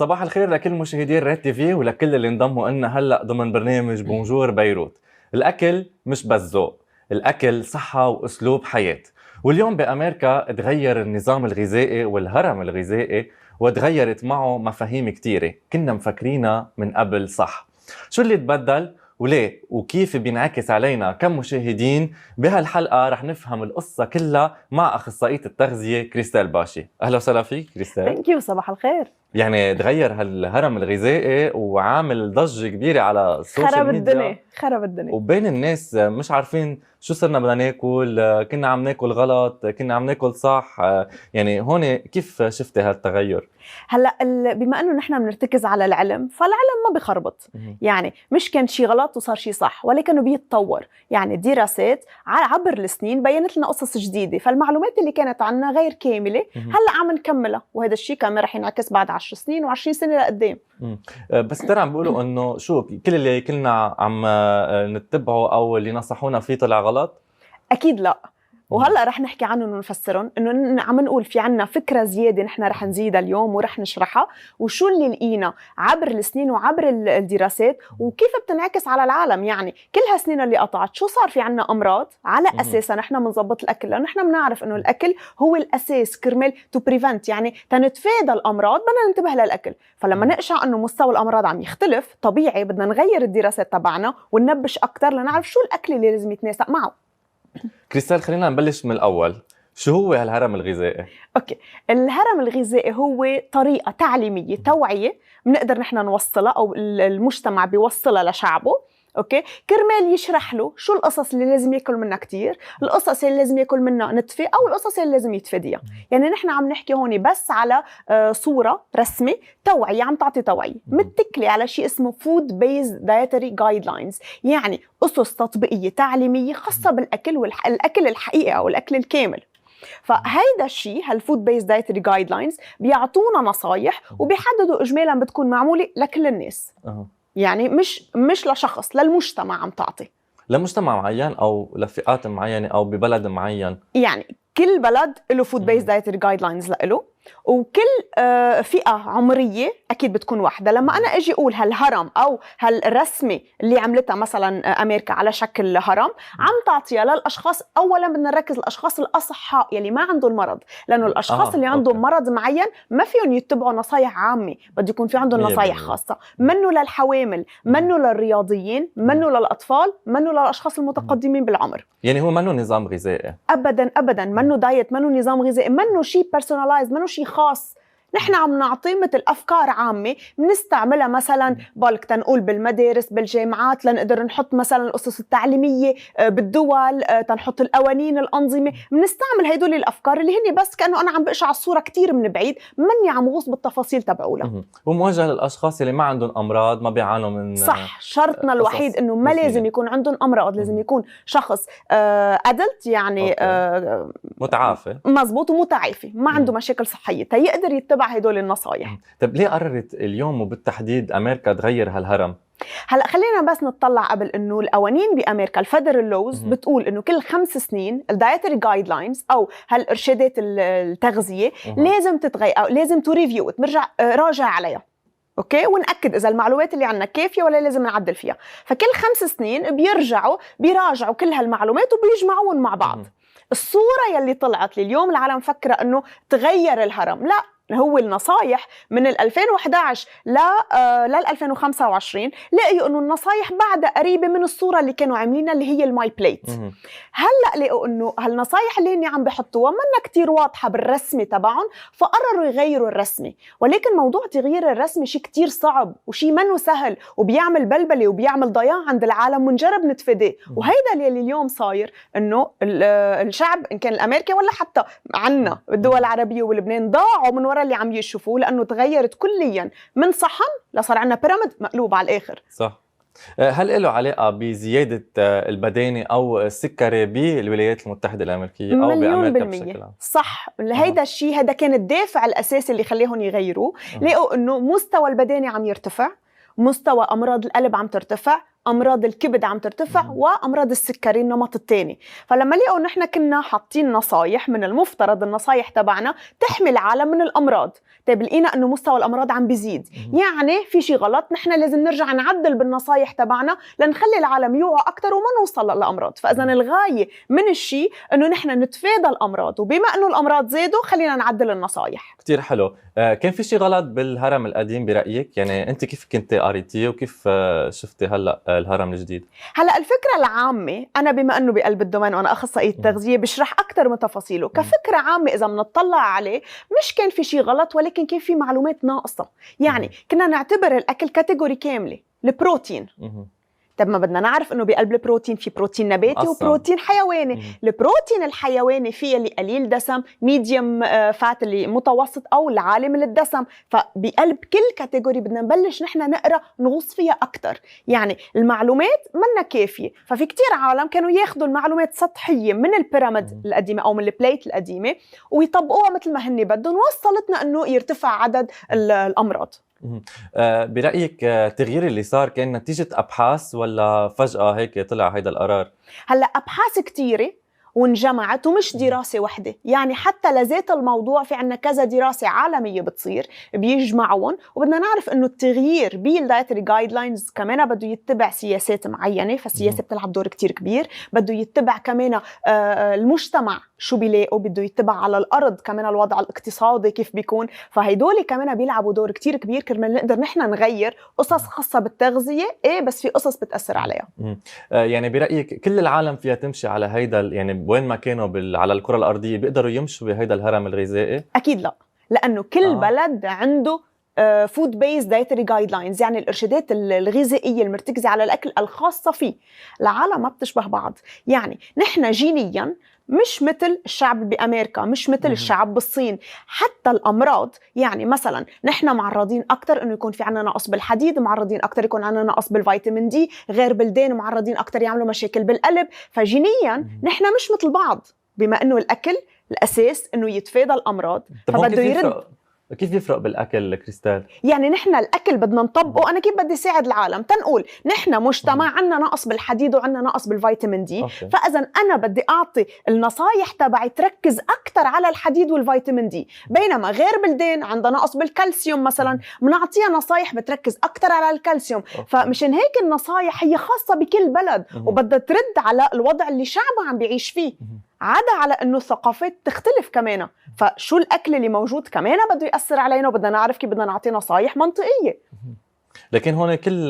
صباح الخير لكل مشاهدين ريد تي في ولكل اللي انضموا لنا هلا ضمن برنامج بونجور بيروت. الاكل مش بس ذوق، الاكل صحه واسلوب حياه. واليوم بامريكا تغير النظام الغذائي والهرم الغذائي وتغيرت معه مفاهيم كتيره كنا مفكرينها من قبل صح. شو اللي تبدل وليه وكيف بينعكس علينا كمشاهدين؟ بهالحلقه رح نفهم القصه كلها مع اخصائيه التغذيه كريستال باشي. اهلا وسهلا فيك كريستال. ثانك يو، صباح الخير. يعني تغير هالهرم الغذائي وعامل ضجة كبيرة على السوشيال ميديا، خرب الدنيا وبين الناس مش عارفين شو صرنا بدنا ناكل، كنا عم ناكل غلط، كنا عم ناكل صح. يعني هون كيف شفتي هالتغير؟ هلا بما انه نحن بنرتكز على العلم، فالعلم ما بخربط. يعني مش كان شيء غلط وصار شيء صح، ولكنه بيتطور. يعني الدراسات عبر السنين بينت لنا قصص جديده، فالمعلومات اللي كانت عنا غير كامله هلا عم نكملها، وهذا الشيء كمان رح ينعكس بعد 10 سنين و20 سنه لقدام. بس ترى عم بيقولوا انه شو كل اللي كلنا عم نتبعه او اللي نصحونا فيه طلع غلط؟ اكيد لا، وهلا رح نحكي عنهم ونفسرهم. انه عم نقول في عنا فكره زياده نحن رح نزيدها اليوم ورح نشرحها، وشو اللي لقينا عبر السنين وعبر الدراسات وكيف بتنعكس على العالم. يعني كل هالسنين اللي قطعت شو صار في عنا امراض على اساسها نحن بنظبط الاكل، لانه نحن بنعرف انه الاكل هو الاساس كرمال تو بريفنت، يعني تنتفادى الامراض بدنا ننتبه للاكل. فلما نقشع انه مستوى الامراض عم يختلف، طبيعي بدنا نغير الدراسات تبعنا وننبش اكثر لنعرف شو الاكل اللي لازم يتناسق معه. كريستال خلينا نبلش من الأول. شو هو هالهرم الغذائي؟ اوكي، الهرم الغذائي هو طريقة تعليمية توعية بنقدر نحن نوصلها او المجتمع بيوصلها لشعبه، اوكي، كرمال يشرح له شو القصص اللي لازم ياكل منها كتير، القصص اللي لازم ياكل منها نتفة، او القصص اللي لازم يتفاديها. يعني نحن عم نحكي هون بس على صورة رسمة توعية، عم تعطي توعية متكلة على شيء اسمه food based dietary guidelines، يعني أسس تطبيقية تعليمية خاصة بالأكل والأكل الحقيقي أو الأكل الكامل. فهيدا الشيء هالفود بيز دايتري جايد لاينز بيعطونا نصايح وبيحددوا اجمالا بتكون معموله لكل الناس. يعني مش لشخص، للمجتمع عم تعطي، لمجتمع معين او لفئات معينه او ببلد معين. يعني كل بلد له فود بيز دايتري جايد لاينز له، وكل فئة عمرية أكيد بتكون واحدة. لما أنا أجي أقول هالهرم أو هالرسمة اللي عملتها مثلا أمريكا على شكل هرم، عم تعطيها للأشخاص. أولا بدنا نركز الأشخاص الأصحاء يلي ما عندهم مرض، لأنه الأشخاص اللي عندهم مرض معين ما فيهم يتبعوا نصايح عامة، بده يكون في عندهم نصايح خاصة، منه للحوامل، منه للرياضيين، منه للأطفال، منه للأشخاص المتقدمين بالعمر. يعني هو منه نظام غذائي أبدا أبدا، منه دايت، منه نظام غذائي، منه شيء بيرسونالايز، منه شيء خاص. نحن عم نعطي مثل أفكار عامة بنستعملها مثلا بالك تنقول بالمدارس بالجامعات، لنقدر نحط مثلا القصص التعليمية بالدول، تنحط القوانين الأنظمة. بنستعمل هيدول الأفكار اللي هن بس كأنه أنا عم بقشع الصورة كتير من بعيد، مني عم غوص بالتفاصيل تبعولها. وموجه للأشخاص اللي ما عندهم أمراض، ما بيعانوا من صح. شرطنا الوحيد إنه ما لازم يكون عندهم أمراض، لازم يكون شخص أدلت، يعني متعافى، مزبوط، ومتعافي، ما عنده مشاكل صحية تيقدر يتبع هدول النصايح. طب ليه قررت اليوم وبالتحديد أمريكا تغير هالهرم؟ هلا خلينا بس نطلع قبل انه القوانين بامريكا الفيدرال لوز بتقول انه كل 5 سنين الدايتري جايد لاينز او هالارشادات التغذيه لازم تتغير او لازم تريفيو، ترجع راجع عليها، اوكي، ونأكد اذا المعلومات اللي عندنا كافيه ولا لازم نعدل فيها. فكل 5 سنين بيراجعوا كل هالمعلومات وبيجمعوهم مع بعض. الصوره يلي طلعت لي اليوم العالم فكره انه تغير الهرم، لا، هو النصايح من 2011 لل 2025 لقيوا انه النصايح بعدها قريبه من الصوره اللي كانوا عاملينها اللي هي الماي بليت. هلا لقوا انه هالنصايح اللي هن عم بحطوها منا كتير واضحه بالرسمه تبعهم، فقرروا يغيروا الرسمه. ولكن موضوع تغيير الرسمه شيء كتير صعب وشيء منه سهل، وبيعمل بلبله وبيعمل ضياع عند العالم، ونجرب نتفاداه. وهيدا اللي اليوم صاير، انه الشعب ان كان الامريكي ولا حتى عنا الدول العربيه ولبنان ضاعوا من وراء اللي عم يشوفوه، لأنه تغيرت كلياً من صحن لصار عنا بيراميد مقلوب على الآخر. صح. هل له علاقة بزيادة البدانة أو السكري بالولايات المتحدة الأمريكية أو بأمريكا بشكل عام؟ صح. هيدا الشيء هذا كان الدافع الأساسي اللي خليهم يغيروه. لقوا إنه مستوى البدانة عم يرتفع، مستوى أمراض القلب عم ترتفع، امراض الكبد عم ترتفع وامراض السكري النمط الثاني. فلما لقوا ان احنا كنا حاطين نصايح، من المفترض النصايح تبعنا تحمي العالم من الامراض، طيب لقينا انه مستوى الامراض عم بيزيد، يعني في شيء غلط، نحن لازم نرجع نعدل بالنصايح تبعنا لنخلي العالم يوعى اكثر وما نوصل للامراض. فاذا الغايه من الشيء انه نحن نتفادى الامراض، وبما انه الامراض زادوا خلينا نعدل النصايح. كتير حلو. كان في شيء غلط بالهرم القديم برأيك؟ يعني أنت كيف كنت قريتيه وكيف شفتي هلأ الهرم الجديد؟ هلا الفكرة العامة، أنا بما أنه بقلب الدومين وأنا أخصائية تغذية بشرح أكثر من تفاصيله، كفكرة عامة إذا بنطلع عليه مش كان في شيء غلط، ولكن كان في معلومات ناقصة. يعني كنا نعتبر الأكل كاتيجوري كاملة، البروتين. طب ما بدنا نعرف انه بقلب البروتين في بروتين نباتي وبروتين حيواني. البروتين الحيواني فيه اللي قليل دسم، ميديوم فات اللي متوسط، او العالي من الدسم. فبقلب كل كاتيجوري بدنا نبلش نحن نقرا نغوص فيها اكثر. يعني المعلومات منا كافيه، ففي كتير عالم كانوا ياخذوا المعلومات سطحيه من البيراميد القديمه او من البليت القديمه ويطبقوها مثل ما هن بدهم، وصلتنا انه يرتفع عدد الامراض. برأيك التغيير اللي صار كان نتيجة أبحاث ولا فجأة هيك طلع هيدا القرار؟ هلأ أبحاث كتيرة وانجمعت ومش دراسة واحدة، يعني حتى لذات الموضوع في عنا كذا دراسة عالمية بتصير بيجمعون. وبدنا نعرف انه التغيير بالدايتري جايد لاينز كمان بده يتبع سياسات معينة، فالسياسة بتلعب دور كتير كبير. بده يتبع كمان المجتمع شو بيلاقوا، بده يتبع على الأرض كمان الوضع الاقتصادي كيف بيكون، فهيدول كمان بيلعبوا دور كتير كبير كرمال نقدر نحن نغير قصص خاصة بالتغذية. بس في قصص بتأثر عليها. يعني برأيك كل العالم فيها تمشي على هيدا، يعني وين ما كانوا على الكرة الأرضية بيقدروا يمشوا بهيدا الهرم الغذائي؟ أكيد لا، لأنه كل بلد عنده food based dietary guidelines، يعني الإرشادات الغذائية المرتكزة على الأكل الخاصة فيه. العالم ما بتشبه بعض، يعني نحن جينياً مش مثل الشعب بأمريكا، مش مثل الشعب بالصين. حتى الأمراض، يعني مثلا نحن معرضين أكتر إنه يكون في عنا نقص بالحديد، معرضين أكتر يكون عنا نقص بالفيتامين دي، غير بلدان معرضين أكتر يعملوا مشاكل بالقلب. فجينيا نحن مش مثل بعض، بما إنه الأكل الأساس إنه يتفادى الأمراض، فبده يرد. كيف يفرق بالأكل كريستال؟ يعني نحن الأكل بدنا نطبقه. أنا كيف بدي ساعد العالم؟ تنقول نحن مجتمع عنا نقص بالحديد وعنا نقص بالفيتامين دي، فإذا أنا بدي أعطي النصايح تبعي تركز أكتر على الحديد والفيتامين دي، بينما غير بلدان عندها نقص بالكالسيوم مثلا بنعطيها نصايح بتركز أكتر على الكالسيوم. فمشان هيك النصايح هي خاصة بكل بلد وبدها ترد على الوضع اللي شعبه عم بيعيش فيه، عدا على انه الثقافات تختلف كمان. فشو الاكل اللي موجود كمان بده ياثر علينا، وبدنا نعرف كيف بدنا نعطي نصايح منطقيه. لكن هون كل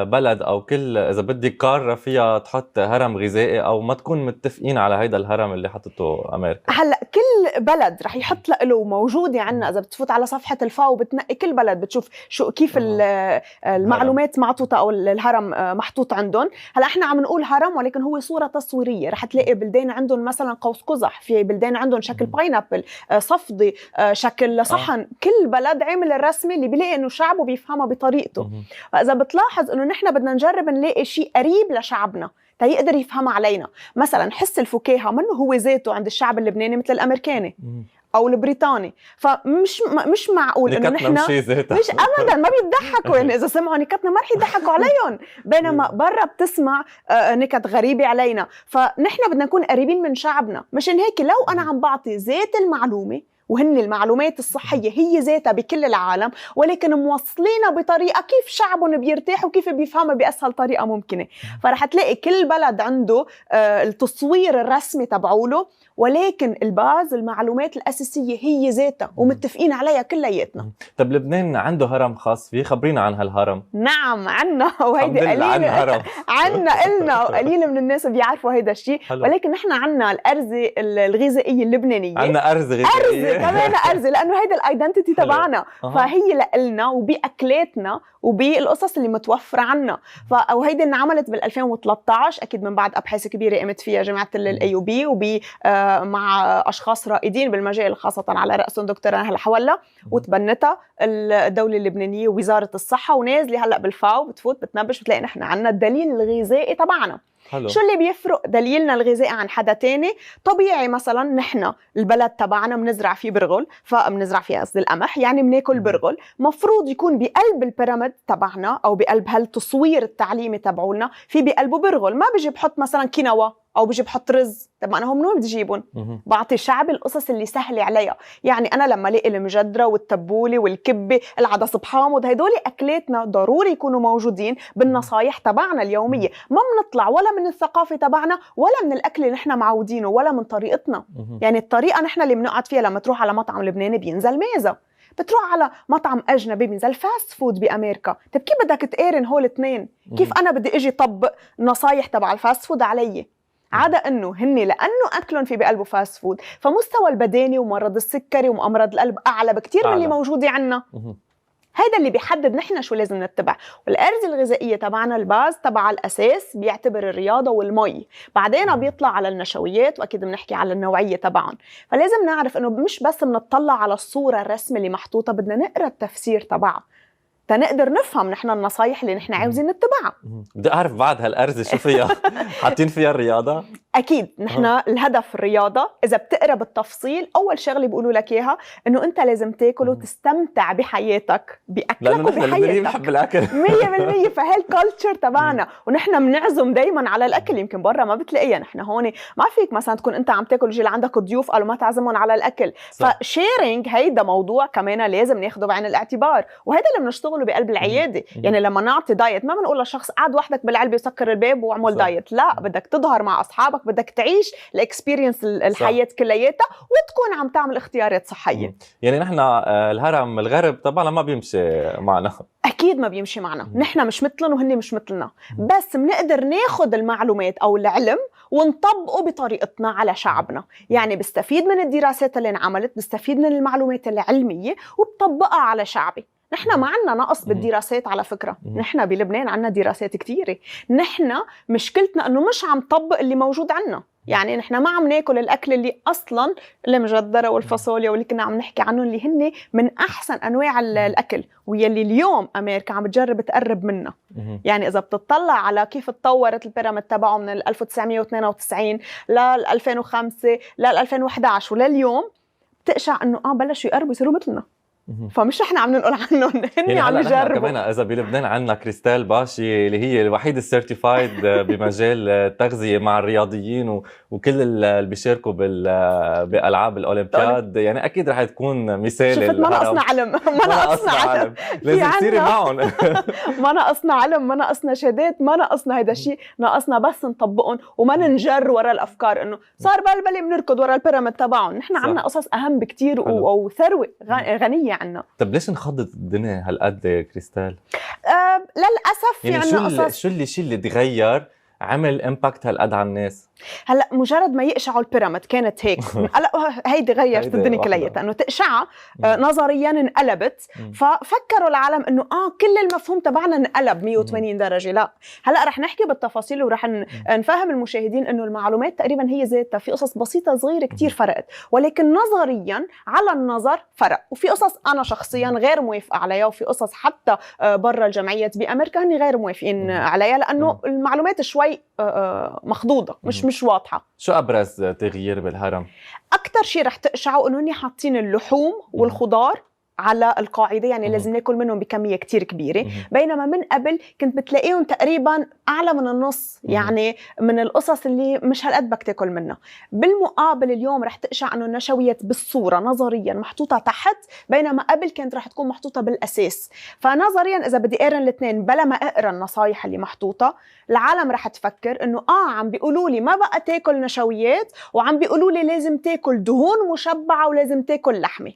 بلد او كل اذا بدك قاره فيها تحط هرم غذائي او ما تكون متفقين على هيدا الهرم اللي حطته امريكا. هلا كل بلد رح يحط له موجوده عنا. اذا بتفوت على صفحه الفاو بتنقي كل بلد بتشوف شو كيف المعلومات معطوطه او الهرم محطوط عندهم. هلا احنا عم نقول هرم ولكن هو صوره تصويريه. رح تلاقي بلدان عندهم مثلا قوس قزح، في بلدان عندهم شكل باينابل، صفدي، شكل صحن. كل بلد عامل الرسمه اللي بيلاقي انه شعبه بيفهمها بطريقته. فاذا بتلاحظ انه نحن بدنا نجرب نلاقي شيء قريب لشعبنا تيقدر يفهم علينا. مثلا حس الفكاهه منه هو ذاته عند الشعب اللبناني مثل الامريكاني او البريطاني، فمش معقول انه نحن مش ابدا ما بيضحكوا. يعني اذا سمعوا نكتنا ما رح يضحكوا عليهم، بينما برا بتسمع نكت غريبه علينا. فنحن بدنا نكون قريبين من شعبنا. مشان هيك لو انا عم بعطي ذات المعلومه، وهن المعلومات الصحية هي ذاتها بكل العالم، ولكن موصلينها بطريقة كيف شعبهم بيرتاح وكيف بيفهمها بأسهل طريقة ممكنة. فرح تلاقي كل بلد عنده التصوير الرسمي تبعوله، ولكن الباز المعلومات الأساسية هي ذاتها ومتفقين عليها كلياتنا. طب لبنان عنده هرم خاص فيه، خبرينا عن هالهرم. نعم عنا، وهيدي قليل عنا إلنا وقليل من الناس بيعرفوا هيدا الشيء. ولكن نحن عنا الأرزة الغذائية اللبنانية، عنا أرزة غذائية كمان أرزة، لأنه هيدا الايدنتيتي تبعنا. فهي لنا وبأكلاتنا وبالقصص اللي متوفرة عنا. وهيدي انعملت بال2013 أكيد من بعد أبحاث كبيرة قامت فيها جامعة الأيوبي مع أشخاص رائدين بالمجال، خاصة على رأسهم دكتورة نهلة حولة، وتبنتها الدولة اللبنانية ووزارة الصحة. ونازلة هلأ بالفاو بتفوت بتنبش بتلاقي نحن عنا الدليل الغذائي تبعنا. حلو. شو اللي بيفرق دليلنا الغذائي عن حدا تاني؟ طبيعي مثلا نحن البلد تبعنا بنزرع فيه برغل، فبنزرع فيه قصدي القمح، يعني بناكل برغل. مفروض يكون بقلب البيراميد تبعنا او بقلب هالتصوير التعليمي تبعولنا في بقلبه برغل. ما بيجي بحط مثلا كينوا او بيجي بحط رز. طب انا هم منين بدي اجيبهم؟ بعطي الشعب القصص اللي سهله عليها. يعني انا لما الاقي المجدره والتبوله والكبه العدس بحامض، هدول اكلاتنا ضروري يكونوا موجودين بالنصايح تبعنا اليوميه. ما بنطلع ولا من الثقافه تبعنا ولا من الاكل اللي نحن معودينه ولا من طريقتنا. يعني الطريقه نحن اللي بنقعد فيها لما تروح على مطعم لبناني بينزل ميزه، بتروح على مطعم اجنبي بينزل فاست فود بامريكا. طيب كيف بدك تقارن هول الاثنين؟ كيف انا بدي اجي طبق نصايح تبع الفاست فود علي؟ عدا انه هن لانه اكلهم في بقلبه فاست فود، فمستوى البداني ومرض السكري وامراض القلب اعلى بكتير من اللي موجوده عنا. هيدا اللي بيحدد نحن شو لازم نتبع. والأرزة الغذائية تبعنا الباز تبع الأساس بيعتبر الرياضة والمي، بعدين بيطلع على النشويات، وأكيد بنحكي على النوعية تبعهم. فلازم نعرف إنه مش بس بنطلع على الصورة الرسمة اللي محطوطة، بدنا نقرأ التفسير تبعها تنقدر نفهم نحن النصايح اللي نحن عاوزين نتبعها. بدي أعرف بعد هالأرزة شو فيها؟ حاطين فيها الرياضة؟ أكيد نحن الهدف الرياضة. إذا بتقرأ بالتفصيل أول شغلة بيقولوا لك إياها إنه أنت لازم تاكل وتستمتع بحياتك، بأكلك وبحياتك. بحب الأكل 100%. فهالكالتشر تبعنا، ونحن بنعزم دايما على الأكل. يمكن برا ما بتلاقيها، نحن هون ما فيك مثلا تكون أنت عم تاكل ويجي عندك ضيوف قالوا ما تعزمهم على الأكل. فشيرينج هيدا موضوع كمان لازم ناخده بعين الاعتبار، وهذا اللي بنشتغله بقلب العيادة. يعني لما نعطي دايت ما بنقول للشخص قعد وحدك بالعلبة وسكر الباب وعمل دايت، لا، بدك تظهر مع أصحابك، بدك تعيش الاكسبيرينس الحياة كلياتها وتكون عم تعمل اختيارات صحية. يعني نحن الهرم الغرب طبعا ما بيمشي معنا، أكيد ما بيمشي معنا. نحن مش مثلهم وهن مش مثلنا، بس بنقدر ناخد المعلومات أو العلم ونطبقه بطريقتنا على شعبنا. يعني بستفيد من الدراسات اللي انعملت، بستفيد من المعلومات العلمية وبطبقها على شعبي. نحن ما عنا نقص بالدراسات على فكرة. نحن بلبنان عنا دراسات كتيرة. نحن مشكلتنا أنه مش عم طبق اللي موجود عنا. يعني نحن ما عم ناكل الأكل اللي أصلاً المجدرة والفاصوليا واللي كنا عم نحكي عنهم، اللي هن من أحسن أنواع الأكل، ويلي اليوم أمريكا عم بتجرب تقرب منها. يعني إذا بتطلع على كيف تطورت البيراميد تبعه من 1992 لل 2005 لل 2011 ولليوم، بتقشع إنه بلشوا يقربوا يصيروا مثلنا. فمش احنا عم ننقل عنهم، هن يعني عم يجربوا. كمان اذا بلبنان عندنا كريستال باشي اللي هي الوحيده السيرتيفايد بمجال التغذيه مع الرياضيين وكل اللي بيشاركوا بالالعاب الاولمبياد، يعني اكيد رح تكون مثال. شفت ما ناقصنا علم، ما ناقصنا علم، لازم تصيري معهم. ما ناقصنا علم، ما ناقصنا شهادات، ما ناقصنا هيدا الشيء، ناقصنا بس نطبقهم وما ننجر ورا الافكار انه صار بلبلي بنركض ورا البيراميد تبعهم. نحن عندنا قصص اهم بكتير وثروه غنيه عنا. طب ليش انخضت الدنيا هالقد كريستال؟ للاسف يعني عندنا قصص. شو اللي تغير عمل امباكت هالقد على الناس؟ هلا مجرد ما يقشعوا البيراميد كانت هيك. هلا هيدي غيرت الدنيا كلياتها، انه تقشعها نظريا انقلبت. ففكروا العالم انه كل المفهوم تبعنا انقلب 180 درجه. لا، هلا رح نحكي بالتفاصيل ورح نفهم المشاهدين انه المعلومات تقريبا هي ذاتها، في قصص بسيطه صغيره كتير فرقت، ولكن نظريا على النظر فرق. وفي قصص انا شخصيا غير موافقه عليها، وفي قصص حتى برا الجمعيات بامريكا هن غير موافقين عليها، لانه المعلومات شوي مخضوضه، مش واضحه. شو ابرز تغيير بالهرم؟ اكثر شيء رح تقشعوا انه هن حاطين اللحوم والخضار على القاعدة، يعني لازم ناكل منهم بكمية كتير كبيرة. بينما من قبل كنت بتلاقيهم تقريبا أعلى من النص، يعني من القصص اللي مش هالقد بدك تاكل منها. بالمقابل اليوم رح تقشع أنه النشويات بالصورة نظريا محطوطة تحت، بينما قبل كانت رح تكون محطوطة بالأساس. فنظريا إذا بدي أقارن الاثنين بلا ما أقرأ النصايح اللي محطوطة، العالم رح تفكر أنه عم بيقولوا لي ما بقى تاكل نشويات، وعم بيقولوا لي لازم تاكل دهون مشبعة ولازم تاكل لحمة.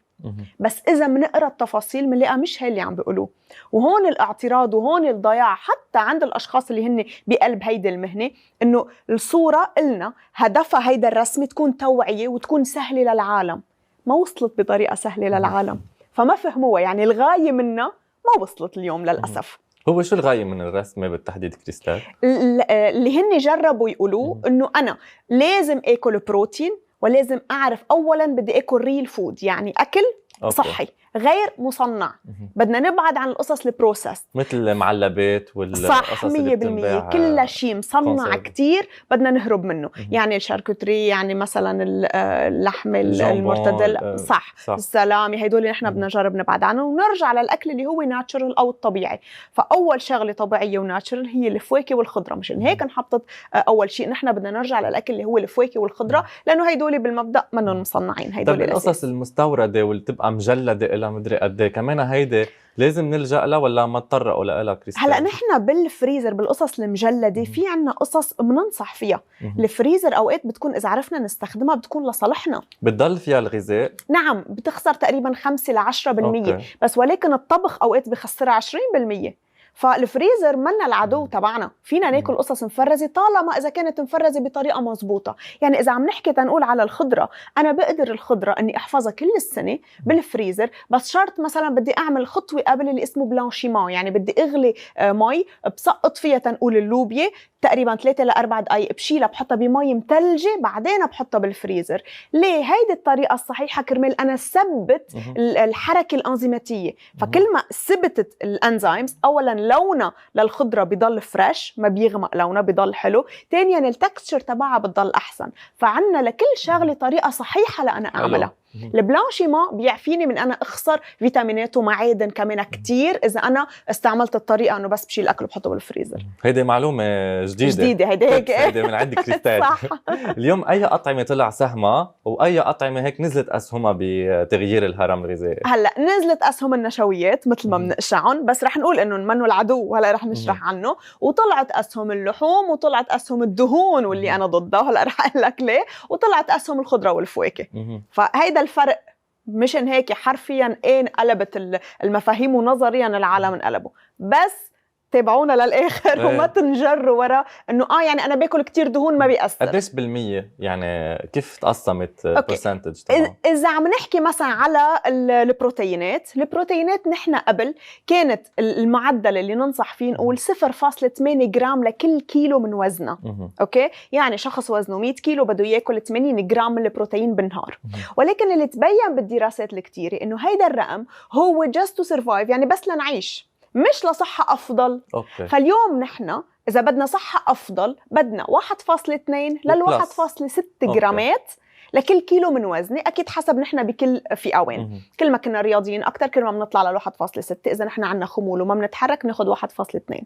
بس إذا منقرأ التفاصيل منلاقي مش هي اللي عم بيقولوه. وهون الاعتراض وهون الضياع حتى عند الأشخاص اللي هن بقلب هيدا المهنة، إنه الصورة إلنا هدفها هيدا الرسمة تكون توعية وتكون سهلة للعالم. ما وصلت بطريقة سهلة للعالم، فما فهموها. يعني الغاية منها ما وصلت اليوم للأسف. هو شو الغاية من الرسمة بالتحديد كريستال؟ اللي هن جربوا يقولوه إنه أنا لازم آكل بروتين، ولازم أعرف أولاً بدي أكل ريل فود، يعني أكل صحي، غير مصنع. بدنا نبعد عن القصص البروسس مثل المعلبات صح. والقصص 100% اللي بتنباع كل شيء مصنع conserve. كتير بدنا نهرب منه. يعني الشاركوتري، يعني مثلا اللحم الجامبون، المرتدل، صح. السلامي، هدول نحن بدنا نجرب نبعد عنه ونرجع للاكل اللي هو ناتشرال او الطبيعي. فاول شغله طبيعيه وناتشرال هي الفواكه والخضره. مشان هيك نحطت اول شيء نحن بدنا نرجع للاكل اللي هو الفواكه والخضره، لانه هدول بالمبدا منهم مصنعين. هدول طب القصص المستورده واللي بتبقى مجلده لها مدري قد ايه كمان هيدي لازم نلجا لها ولا ما تطرقوا لها كريستال؟ هلا نحن بالفريزر بالقصص المجلده في عنا قصص بننصح فيها. الفريزر اوقات بتكون اذا عرفنا نستخدمها بتكون لصالحنا، بتضل فيها الغذاء. نعم بتخسر تقريبا 5 ل 10%. بس ولكن الطبخ اوقات بخسرها 20%. فالفريزر منا العدو تبعنا، فينا ناكل قصص مفرزه طالما اذا كانت مفرزه بطريقه مزبوطه. يعني اذا عم نحكي تنقول على الخضره، انا بقدر الخضره اني احفظها كل السنه بالفريزر، بس شرط مثلا بدي اعمل خطوه قبل اللي اسمه بلانشيمون. يعني بدي اغلي مي، بسقط فيها تنقول اللوبيا تقريبا 3 ل 4 دقائق، بشيلها بحطها بمي متلجه، بعدين بحطها بالفريزر. ليه؟ هيدي الطريقه الصحيحه كرمال انا ثبت الحركه الانزيماتيه. فكل ما ثبتت الانزيمز، اولا لونها للخضره بضل فريش، ما بيغمق لونها، بضل حلو. ثانيا التكستشر تبعها بتضل احسن. فعنا لكل شغله طريقه صحيحه لانا اعملها. البلانشيمون بيعفيني من انا اخسر فيتامينات ومعادن كمان كتير اذا انا استعملت الطريقه انه بس بشيل الاكل وبحطه بالفريزر. هيدي معلومه جديده هيدي هيك هيدي من عند كريستال. صح. اليوم اي اطعمه طلع سهمها واي اطعمه هيك نزلت اسهمها بتغيير الهرم الغذائي؟ هلا نزلت اسهم النشويات مثل ما بنقشعهم، بس رح نقول انه منه العدو وهلا رح نشرح عنه. وطلعت اسهم اللحوم، وطلعت اسهم الدهون واللي انا ضدها، هلا رح اقول لك ليه. وطلعت اسهم الخضره والفواكه. فهيدا الفرق. مشان هيك حرفيا انقلبت المفاهيم ونظريا العالم انقلبوا. بس تابعونا للاخر وما تنجروا ورا انه يعني انا باكل كتير دهون ما بيأثر. قديش بالمية يعني؟ كيف تقسمت برسنتج طبعا؟ اذا عم نحكي مثلا على البروتينات نحن قبل كانت المعدل اللي ننصح فيه نقول 0.8 جرام لكل كيلو من وزنه. اوكي، يعني شخص وزنه 100 كيلو بده ياكل 80 جرام من البروتين بالنهار. ولكن اللي تبين بالدراسات الكتيره انه هيدا الرقم هو just to survive، يعني بس لنعيش، مش لصحة أفضل. فاليوم نحن إذا بدنا صحة أفضل بدنا 1.2 لل 1.6 جرامات لكل كيلو من وزني. أكيد حسب نحن بكل فئوين. كل ما كنا رياضيين أكتر كل ما بنطلع لل 1.6. إذا نحن عنا خمول وما بنتحرك ناخد 1.2.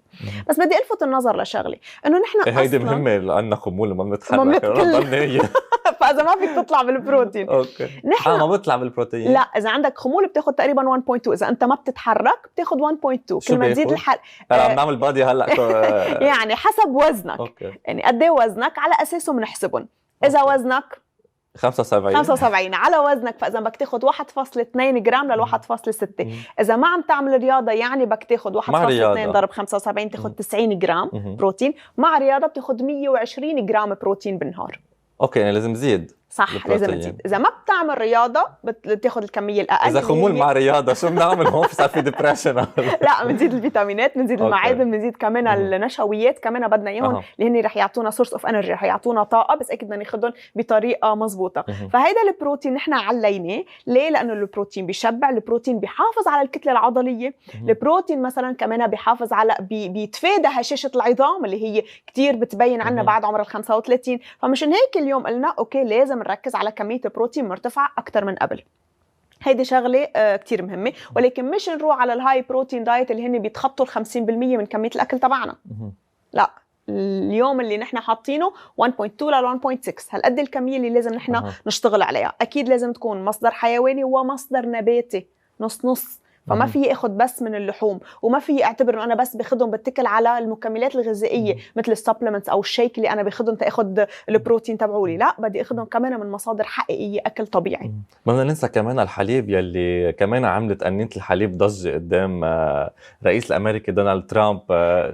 بس بدي ألفت النظر لشغلي إنه نحن هيدي مهمة لأننا خمول وما بنتحرك. فإذا ما فيك تطلع بالبروتين. نحن ما بطلع بالبروتين. لا، إذا عندك خمول بتاخد تقريبا 1.2. إذا أنت ما بتتحرك بتاخد 1.2. كل ما تزيد الحرق عم نعمل بادي هلا يعني حسب وزنك. يعني قد ايه وزنك على أساسه بنحسبهم. إذا وزنك 75 على وزنك، فإذا بدك تاخد 1.2 جرام لل 1.6. إذا ما عم تعمل رياضة يعني بدك تاخد 1.2 ضرب 75 تاخد 90 جرام بروتين. مع رياضة بتاخد 120 جرام بروتين بالنهار. اوكي، يعني لازم زيد. صح، لازم تزيد. اذا ما بتعمل رياضه بتاخد الكميه الاقل. اذا خمول مع رياضه شو بنعمل هون؟ صار في ديبرشن. لا، بنزيد الفيتامينات، بنزيد المعادن، بنزيد كمان النشويات كمان بدنا اياهم اللي هن رح يعطونا سورس اوف انرجي، رح يعطونا طاقه، بس اكيد بدنا ناخذهم بطريقه مضبوطه. فهيدا البروتين نحن عليناه ليه؟ لانه البروتين بيشبع، البروتين بيحافظ على الكتله العضليه، البروتين مثلا كمان بيحافظ على بيتفادى هشاشه العظام اللي هي كتير بتبين عنا بعد عمر ال 35. فمشان هيك اليوم قلنا اوكي لازم نركز على كميه بروتين مرتفعه اكثر من قبل. هيدي شغله كتير مهمه، ولكن مش نروح على الهاي بروتين دايت اللي هن بيتخطوا ال 50% من كميه الاكل تبعنا. لا، اليوم اللي نحن حاطينه 1.2 ل 1.6 هالقد الكميه اللي لازم نحن نشتغل عليها. اكيد لازم تكون مصدر حيواني ومصدر نباتي نص نص. فما في اخذ بس من اللحوم، وما في اعتبر انه انا بس باخذهم بتكل على المكملات الغذائيه مثل السبلمنتس او الشيك اللي انا باخذهم تاخذ البروتين تبعولي. لا، بدي اخذهم كمان من مصادر حقيقيه، اكل طبيعي. ما بدنا ننسى كمان الحليب يلي كمان عملت قنينه الحليب ضجه قدام رئيس الامريكي دونالد ترامب.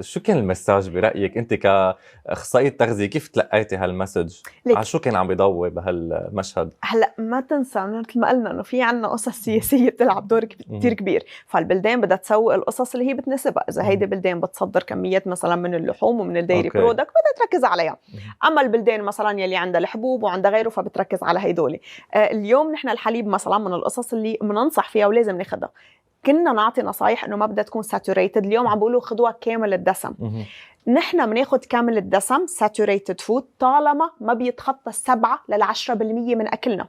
شو كان المساج برايك انت كاخصائيه تغذيه؟ كيف تلقيتي هالمسج؟ على شو كان عم بيضوي بهالمشهد؟ هلا ما تنسى مثل ما قلنا انه في عنا قصص سياسيه بتلعب دور كتير كبير. كتير. فالبلدان بدها تسوق القصص اللي هي بتناسبها. اذا هيدي بلدان بتصدر كميات مثلا من اللحوم ومن الديري برودكت بدها تركز عليها. اما البلدان مثلا يلي عندها الحبوب وعندها غيره فبتركز على هيدول. اليوم نحن الحليب مثلا من القصص اللي بننصح فيها ولازم ناخدها. كنا نعطي نصايح انه ما بدها تكون ساتوريتد، اليوم عم بيقولوا خدوها كامل الدسم. نحن بناخد كامل الدسم ساتوريتد فود طالما ما بيتخطى 7 ل 10% من اكلنا.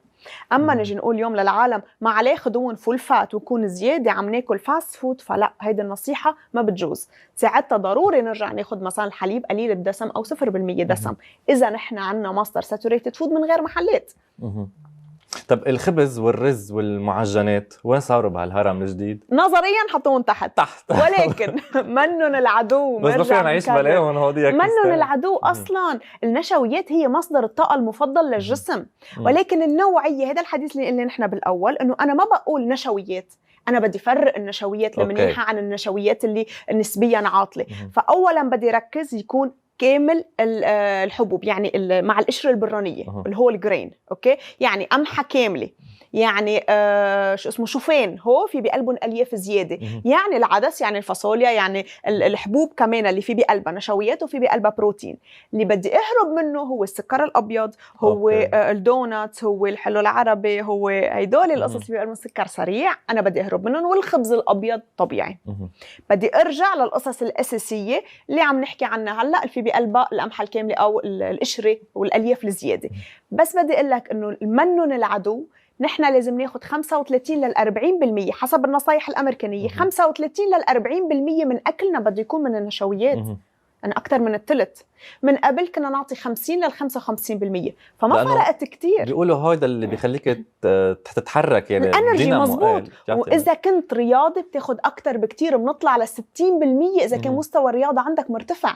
اما نجي نقول اليوم للعالم ما عليه خدون فول فات ويكون زياده عم ناكل فاست فود، فلا، هيدي النصيحه ما بتجوز. ساعتها ضروري نرجع ناخد مثلا الحليب قليل الدسم او 0% دسم اذا نحن عندنا مصدر ساتوريتد فود من غير محلات. طب الخبز والرز والمعجنات وين صاروا بهالهرم الجديد؟ نظريا حطوهم تحت ولكن منن العدو. بس ما فينا نعيش بلاهم هوديك. منن العدو اصلا. النشويات هي مصدر الطاقه المفضل للجسم، ولكن النوعيه، هذا الحديث اللي نحن بالاول انه انا ما بقول نشويات، انا بدي فرق النشويات المنيحه عن النشويات اللي نسبيا عاطله. فاولا بدي ركز يكون كامل الحبوب، يعني مع القشره البرانيه الهول جرين، اوكي، يعني قمحه كامله، يعني شو اسمه شوفان هو في بقلبهم الياف زياده، يعني العدس، يعني الفاصوليا، يعني الحبوب كمان اللي في بقلبها نشويات وفي بقلبها بروتين. اللي بدي اهرب منه هو السكر الابيض، هو الدونات، هو الحلو العربي، هو هيدول القصص اللي بيقلبوا سكر سريع، انا بدي اهرب منهم. والخبز الابيض طبيعي. بدي ارجع للقصص الاساسيه اللي عم نحكي عنها هلا، اللي في بقلبها القمحه الكامله او القشره والالياف الزياده. بس بدي اقول لك انه المنن العدو. نحن لازم ناخد 35 لل 40% حسب النصايح الامريكانيه. 35 لل 40% من اكلنا بده يكون من النشويات. أنا أكتر من الثلث. من قبل كنا نعطي 50 لل 55%، فما فرقت كتير. بيقولوا هذا اللي بيخليك تتحرك، يعني الانرجي مزبوط. وإذا كنت رياضي بتاخد أكتر بكتير، بنطلع ل 60% إذا كان مستوى الرياضة عندك مرتفع.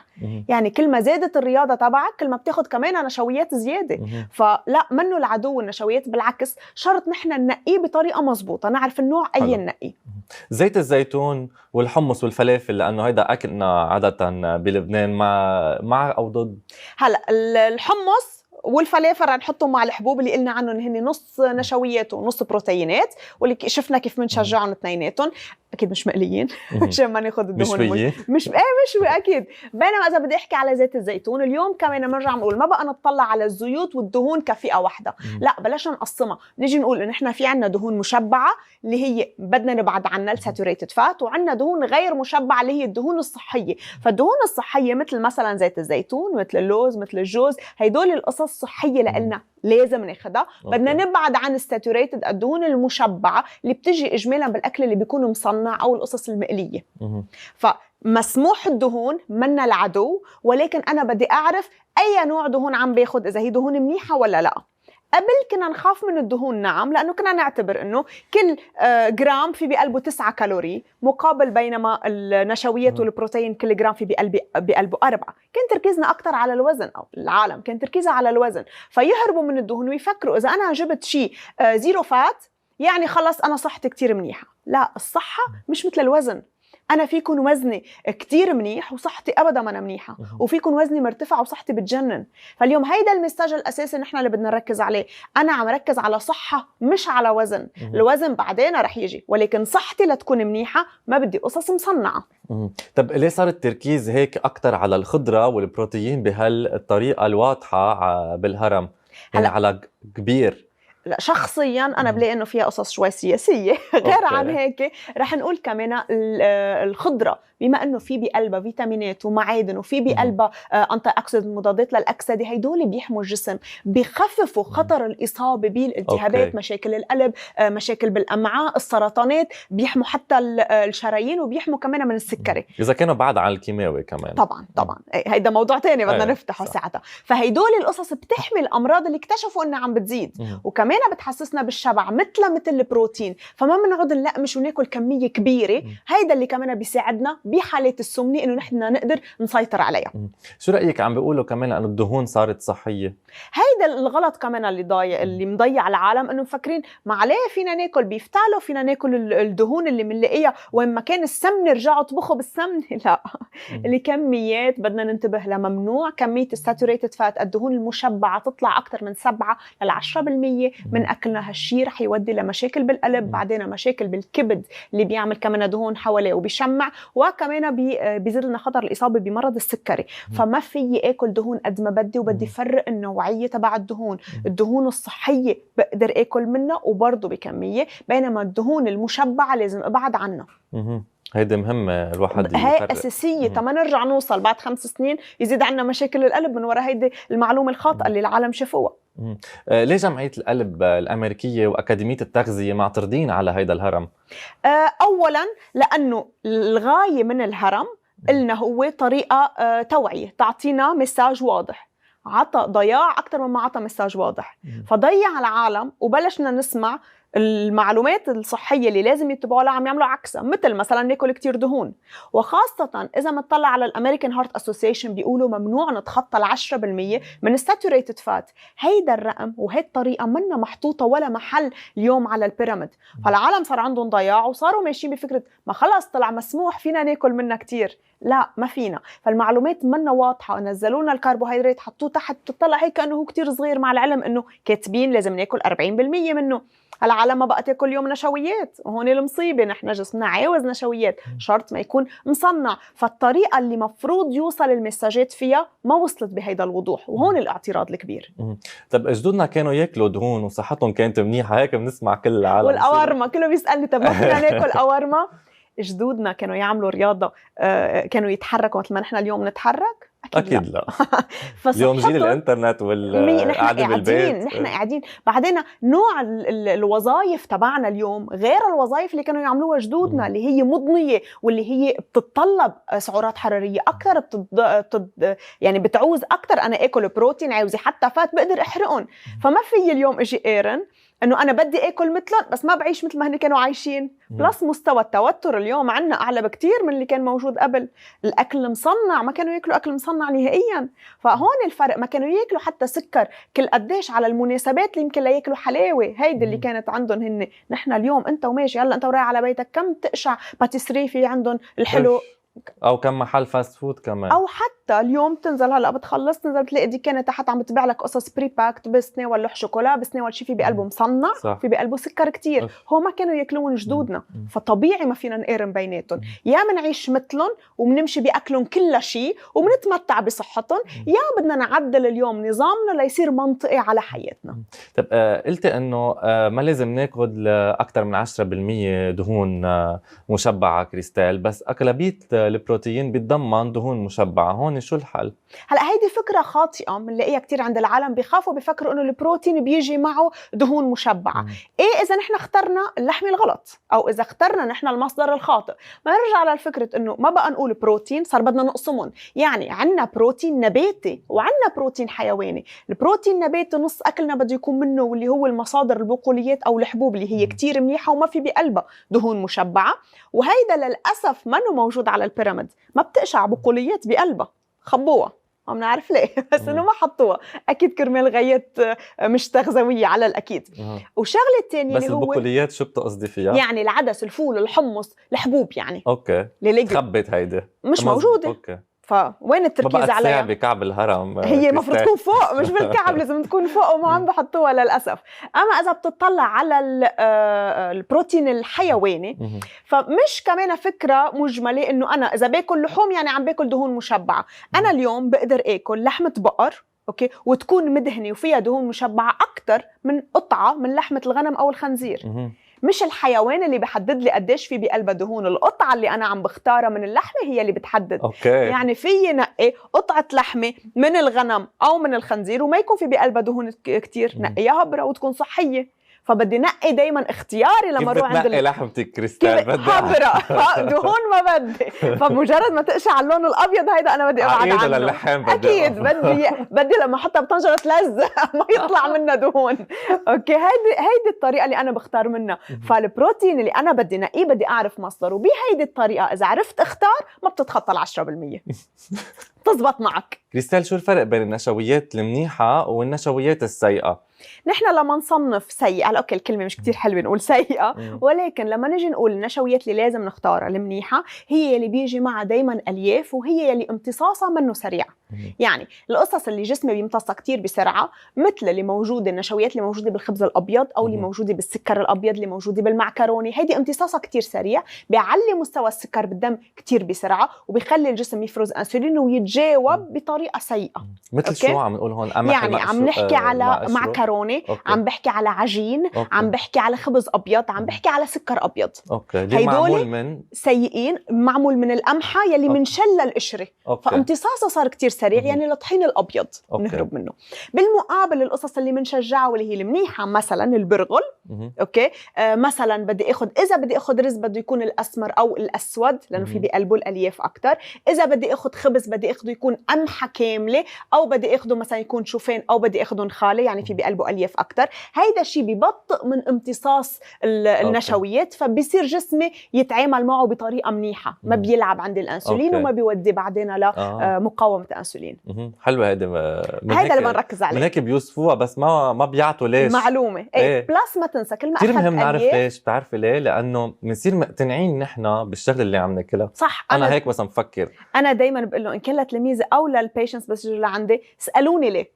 يعني كل ما زادت الرياضة تبعك كل ما بتاخد كمان نشويات زيادة. فلا، منه العدو النشويات، بالعكس شرط نحن ننقيه بطريقة مزبوطة، نعرف النوع أي ننقيه. زيت الزيتون والحمص والفلافل، لأنه هيدا أكلنا عادة بلبنان، مع أو ضد؟ هلا الحمص والفلافل رح نحطهم مع الحبوب اللي قلنا عنهم هن نص نشويات ونص بروتينات، واللي شفنا كيف بنشجعهم اثنيناتهم. اكيد مش مقليين عشان ما ناخذ الدهون مش اكيد. بينما اذا بدي احكي على زيت الزيتون، اليوم كمان بنرجع نقول ما بقى نطلع على الزيوت والدهون كفئه واحده، لا بلاش نقسمها. نيجي نقول ان احنا في عنا دهون مشبعه اللي هي بدنا نبعد عنها الساتوريتد فات، وعنا دهون غير مشبعه اللي هي الدهون الصحيه. فالدهون الصحيه مثل مثلا زيت الزيتون، مثل اللوز، مثل الجوز، هيدول القصص صحيه لنا لازم ناخدها. بدنا نبعد عن الساتوريتد، الدهون المشبعه اللي بتجي اجمالا بالاكل اللي بيكون مصنع او القصص المقليه. فمسموح الدهون منا العدو، ولكن انا بدي اعرف اي نوع دهون عم باخد، اذا هي دهون منيحه ولا لا. قبل كنا نخاف من الدهون، نعم، لأنه كنا نعتبر أنه كل جرام في بقلبه 9 كالوري، مقابل بينما النشويات والبروتين كل جرام في بقلبه 4. كان تركيزنا أكتر على الوزن، أو العالم كان تركيزها على الوزن، فيهربوا من الدهون ويفكروا إذا أنا جبت شيء زيرو فات يعني خلص أنا صحتي كتير منيحة. لا، الصحة مش مثل الوزن. أنا فيكون وزني كتير منيح وصحتي أبدا ما أنا منيحة، وفيكون وزني مرتفع وصحتي بتجنن. فاليوم هيدا المساج الأساسي نحن اللي بدنا نركز عليه. أنا عم ركز على صحة مش على وزن. الوزن بعدين رح يجي، ولكن صحتي لتكون منيحة ما بدي قصص مصنعة. طب ليه صار التركيز هيك أكتر على الخضرة والبروتين بهالطريقة الواضحة بالهرم، يعني على كبير؟ لا، شخصيا انا بلاقي انه فيها قصص شوي سياسيه غير عن هيك. رح نقول كمان الخضره بما انه في بقلبها فيتامينات ومعادن، وفي بقلبها انتي اوكسيدنت مضادات للاكسده، هيدول بيحموا الجسم، بخففوا خطر الاصابه بالالتهابات، مشاكل القلب، مشاكل بالامعاء، السرطانات، بيحموا حتى الشرايين، وبيحموا كمان من السكري اذا كانوا بعد عن الكيماوي كمان. طبعا هيدا موضوع تاني بدنا نفتحه ساعتها. فهيدول القصص بتحمي الامراض اللي اكتشفوا انها عم بتزيد، وكمان بتحسسنا بالشبع مثل البروتين. فما بنقعد نلقمش وناكل كميه كبيره. هيدا اللي كمان بيساعدنا بحالات السمنه انه نحن نقدر نسيطر عليها. شو رايك؟ عم بيقولوا كمان انه الدهون صارت صحيه. هيدا الغلط كمان اللي مضيع العالم، انه مفكرين ما عليه فينا ناكل بيف تالو، فينا ناكل الدهون اللي بنلاقيها وين ما كان السمن رجعوا طبخوا بالسمن. لا، الكميات بدنا ننتبه لها. ممنوع كميه الساتوريتد فات، الدهون المشبعه، تطلع اكثر من 7 ل 10% من اكلنا هالشي رح يودي لمشاكل بالقلب، بعدين مشاكل بالكبد اللي بيعمل كمان دهون حواليه وبيشمع، وكمان بيزيد لنا خطر الاصابه بمرض السكري. فما في اكل دهون قد ما بدي، وبدي فرق النوعيه تبع الدهون. الدهون الصحيه بقدر اكل منها وبرضه بكميه، بينما الدهون المشبعه لازم ابعد عنها. هيدي مهمة الواحد هاي يفرق. أساسية. تما نرجع نوصل بعد 5 سنين يزيد عنا مشاكل القلب من وراء هيدي المعلومة الخاطئة اللي العالم شافوها. ليه جمعية القلب الأمريكية وأكاديمية التغذية معترضين على هيدا الهرم؟ أولاً لأنه الغاية من الهرم قلنا هو طريقة توعية، تعطينا مساج واضح. عطى ضياع أكتر مما عطى مساج واضح، فضيع العالم وبلشنا نسمع المعلومات الصحية اللي لازم يتبعوا لها عم يعملوا عكسها، مثل مثلا ناكل كتير دهون. وخاصة إذا متطلع على الأمريكان هارت أسوسيشن بيقولوا ممنوع نتخطى 10% من الساتوريتد فات. هيدا الرقم وهي الطريقة منا محطوطة ولا محل اليوم على البيراميد. فالعالم صار عندهم ضياع وصاروا ماشيين بفكرة ما خلص طلع مسموح فينا ناكل منها كتير. لا، ما فينا. فالمعلومات منا واضحة، نزلوا لنا الكربوهيدرات حطوه تحت، تطلع هيك كأنه هو كتير صغير، مع العلم إنه كاتبين لازم ناكل 40% منه. العالم ما بقى تاكل يوم نشويات، وهون المصيبة، نحن جسمنا عاوز نشويات، شرط ما يكون مصنع. فالطريقة اللي مفروض يوصل المساجات فيها ما وصلت بهيدا الوضوح، وهون الاعتراض الكبير. طب جدودنا كانوا ياكلوا دهون وصحتهم كانت منيحة، هيك بنسمع كل العالم. والأورما كله بيسألني طب ما فينا ناكل أورما؟ جدودنا كانوا يعملوا رياضة، كانوا يتحركوا مثل ما نحن اليوم نتحرك؟ أكيد لا. اليوم جيل الانترنت والقعدة بالبيت، نحن قاعدين. بعدين نوع الوظائف تبعنا اليوم غير الوظائف اللي كانوا يعملوها جدودنا، اللي هي مضنية واللي هي بتتطلب سعرات حرارية أكثر، يعني بتعوز أكثر. أنا أكل بروتين، عاوزة حتى فات بقدر أحرقهم. فما في اليوم اجي قارن انه انا بدي اكل مثلهم بس ما بعيش مثل ما هن كانوا عايشين. بلس مستوى التوتر اليوم عنا اعلى بكتير من اللي كان موجود قبل. الاكل مصنع، ما كانوا ياكلوا اكل مصنع نهائيا. فهون الفرق. ما كانوا ياكلوا حتى سكر كل قديش على المناسبات اللي يمكن لا ياكلوا حلاوه، هيدي اللي كانت عندهم هن. نحن اليوم انت وماشي، هلا انت ورايح على بيتك كم تقشع باتيسري في عندهم الحلو، او كم محل فاست فود كمان. او حتى اليوم تنزل، هلا بتخلص تنزل تلاقي دي كانت تحت عم بتبيع لك قصص بري باكت، بتناول له شوكولا، بتناول شيء في بقلبه مصنع، صح. في بقلبه سكر كتير. هو ما كانوا ياكلون جدودنا. فطبيعي ما فينا نقارن بيناتهم. يا منعيش مثلهم وبنمشي باكلهم كل شيء وبنتمتع بصحتهم، يا بدنا نعدل اليوم نظامنا ليصير منطقي على حياتنا. طب قلتي انه ما لازم ناكل اكثر من 10% دهون مشبعه كريستال، بس اغلبيه البروتين بيتضمن دهون مشبعه. هون شو الحل؟ هلا هيدي فكره خاطئه بنلاقيها كتير عند العالم، بيخافوا بيفكروا انه البروتين بيجي معه دهون مشبعه. ايه اذا نحن اخترنا اللحمه الغلط، او اذا اخترنا نحن المصدر الخاطئ؟ ما نرجع للفكره انه ما بقى نقول بروتين، صار بدنا نقسمهم. يعني عندنا بروتين نباتي وعندنا بروتين حيواني. البروتين النباتي نص اكلنا بده يكون منه، واللي هو المصادر البقوليات او الحبوب اللي هي كتير منيحه وما في بقلبها دهون مشبعه. وهيدا للاسف منه موجود على البيراميد. ما بتقشع بقوليات بقلبها، خبوها، ما بنعرف ليه، بس انه ما حطوها. اكيد كرمال غايات مش تغذويه على الاكيد. وشغله الثانيه اللي هو بس البقوليات شو بتقصدي فيها؟ يعني العدس، الفول، الحمص، الحبوب يعني. اوكي، خبت هيدي مش موجوده. اوكي. فوين التركيز عليها؟ بكعب الهرم هي المفروض تكون فوق، مش بالكعب، لازم تكون فوق وما عم بحطوها للأسف. أما إذا بتطلع على البروتين الحيواني، فمش كمان فكرة مجملة إنه أنا إذا باكل لحوم يعني عم باكل دهون مشبعة. أنا اليوم بقدر آكل لحمة بقر أوكي وتكون مدهنة وفيها دهون مشبعة أكتر من قطعة من لحمة الغنم أو الخنزير. مش الحيوان اللي بحدد لي قديش في بقلبها دهون، القطعة اللي أنا عم بختارها من اللحمة هي اللي بتحدد. أوكي. يعني في نقي قطعة لحمة من الغنم أو من الخنزير وما يكون في بقلبها دهون كتير، نقيها هبرة وتكون صحية. فبدي نقي دايما اختياري لما اروح عند لحمتك كريستال بدي حبرة دهون ما بدي. فمجرد ما تقشع اللون الابيض هيدا انا بدي ابعد عنه. للحم اكيد بدي لما احطها بطنجره تلز ما يطلع منها دهون. اوكي، هيدي الطريقه اللي انا بختار منها. فالبروتين اللي انا بدي نقيه بدي اعرف مصدره. بهيدي الطريقه اذا عرفت اختار ما بتتخطى ال 10%. تزبط معك. كريستال، شو الفرق بين النشويات المنيحه والنشويات السيئه؟ نحن لما نصنف سيئة، اوكي الكلمة مش كتير حلوة نقول سيئة، ولكن لما نجي نقول النشويات اللي لازم نختارها المنيحة هي اللي بيجي معها دايما الياف، وهي اللي امتصاصها منه سريع. يعني القصص اللي جسمي بيمتصها كتير بسرعة، مثل اللي موجودة النشويات اللي موجودة بالخبز الأبيض أو اللي موجودة بالسكر الأبيض اللي موجودة بالمعكرونة، هيدي امتصاصها كتير سريع، بيعلي مستوى السكر بالدم كتير بسرعة، وبيخلي الجسم يفرز أنسولين ويتجاوب بطريقة سيئة. مثل شو عم نقول هون؟ يعني عم نحكي على معكرونة، عم بحكي على عجين، عم بحكي على خبز أبيض، عم بحكي على سكر أبيض. هيدول من سيئين، معمول من القمحة يلي منشل القشرة، فامتصاصه صار كتير سريع. يعني الطحين الأبيض نهرب منه. بالمقابل القصص اللي منشجعها واللي هي المنيحة مثلا البرغل. مثلا بدي اخذ، اذا بدي اخذ رز بده يكون الاسمر او الاسود لانه في بقلبه الالياف اكثر. اذا بدي اخذ خبز بدي اخذه يكون قمحة كاملة، او بدي اخذه مثلا يكون شوفان، او بدي اخذه نخالة يعني في بقلبه الياف اكثر. هيدا الشيء ببطئ من امتصاص النشويات، فبصير جسمي يتعامل معه بطريقة منيحة، ما بيلعب عند الانسولين وما بيودي بعدين لمقاومة الانسولين. حلوة هيدا اللي بنركز عليه. من هيك بيوصفوها بس ما بيعطوا ليش معلومة. بلس ما تنسى كل ما كثير مهم نعرف ليش. بتعرفي ليه؟ لانه بنصير مقتنعين نحن بالشغل اللي عم ناكلها. صح. انا هيك بس مفكر. انا دايما بقول له ان كان لتلاميذي او للبيشنتس بس يجوا لعندي اسالوني ليه.